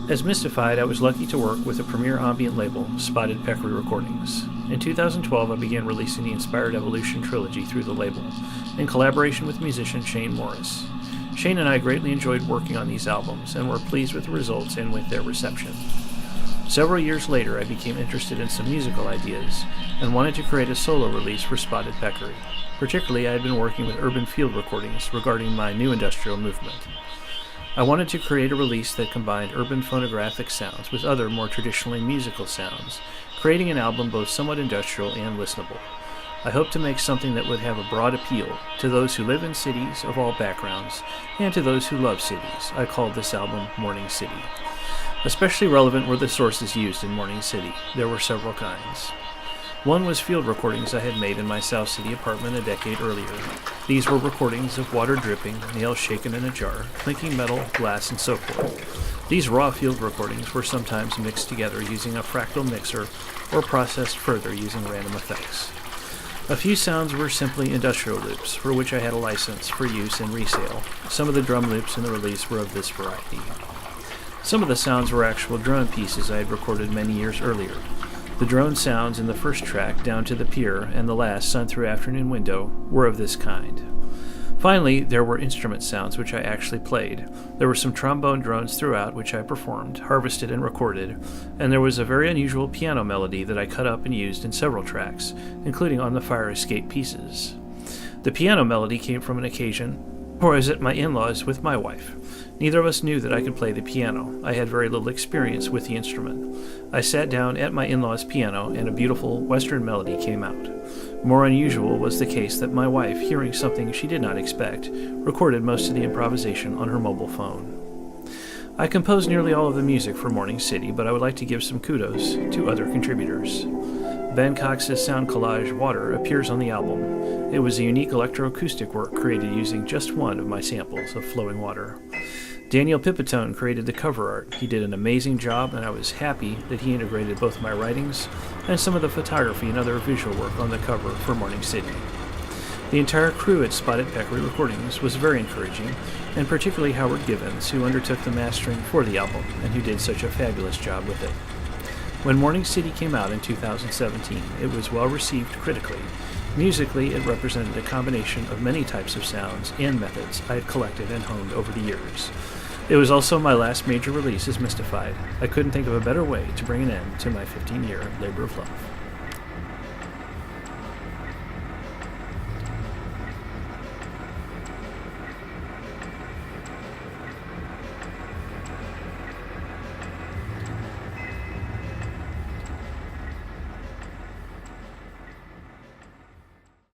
As Mystified, I was lucky to work with a premier ambient label, Spotted Peccary Recordings. In 2012, I began releasing the Inspired Evolution trilogy through the label, in collaboration with musician Shane Morris. Shane and I greatly enjoyed working on these albums and were pleased with the results and with their reception. Several years later, I became interested in some musical ideas and wanted to create a solo release for Spotted Peccary. Particularly, I had been working with Urban Field Recordings regarding my new industrial movement. I wanted to create a release that combined urban phonographic sounds with other more traditionally musical sounds, creating an album both somewhat industrial and listenable. I hoped to make something that would have a broad appeal to those who live in cities of all backgrounds and to those who love cities. I called this album Morning City. Especially relevant were the sources used in Morning City. There were several kinds. One was field recordings I had made in my South City apartment a decade earlier. These were recordings of water dripping, nails shaken in a jar, clinking metal, glass, and so forth. These raw field recordings were sometimes mixed together using a fractal mixer or processed further using random effects. A few sounds were simply industrial loops, for which I had a license for use and resale. Some of the drum loops in the release were of this variety. Some of the sounds were actual drone pieces I had recorded many years earlier. The drone sounds in the first track, Down to the Pier, and the last, Sun Through Afternoon Window, were of this kind. Finally, there were instrument sounds which I actually played. There were some trombone drones throughout which I performed, harvested, and recorded, and there was a very unusual piano melody that I cut up and used in several tracks, including on the fire escape pieces. The piano melody came from an occasion where I was at my in-laws with my wife. Neither of us knew that I could play the piano. I had very little experience with the instrument. I sat down at my in-laws' piano, and a beautiful Western melody came out. More unusual was the case that my wife, hearing something she did not expect, recorded most of the improvisation on her mobile phone. I composed nearly all of the music for Morning City, but I would like to give some kudos to other contributors. Ben Cox's sound collage, Water, appears on the album. It was a unique electro-acoustic work created using just one of my samples of flowing water. Daniel Pipitone created the cover art. He did an amazing job, and I was happy that he integrated both my writings and some of the photography and other visual work on the cover for Morning City. The entire crew at Spotted Peccary Recordings was very encouraging, and particularly Howard Givens, who undertook the mastering for the album and who did such a fabulous job with it. When Morning City came out in 2017, it was well received critically. Musically, it represented a combination of many types of sounds and methods I had collected and honed over the years. It was also my last major release as Mystified. I couldn't think of a better way to bring an end to my 15-year labor of love.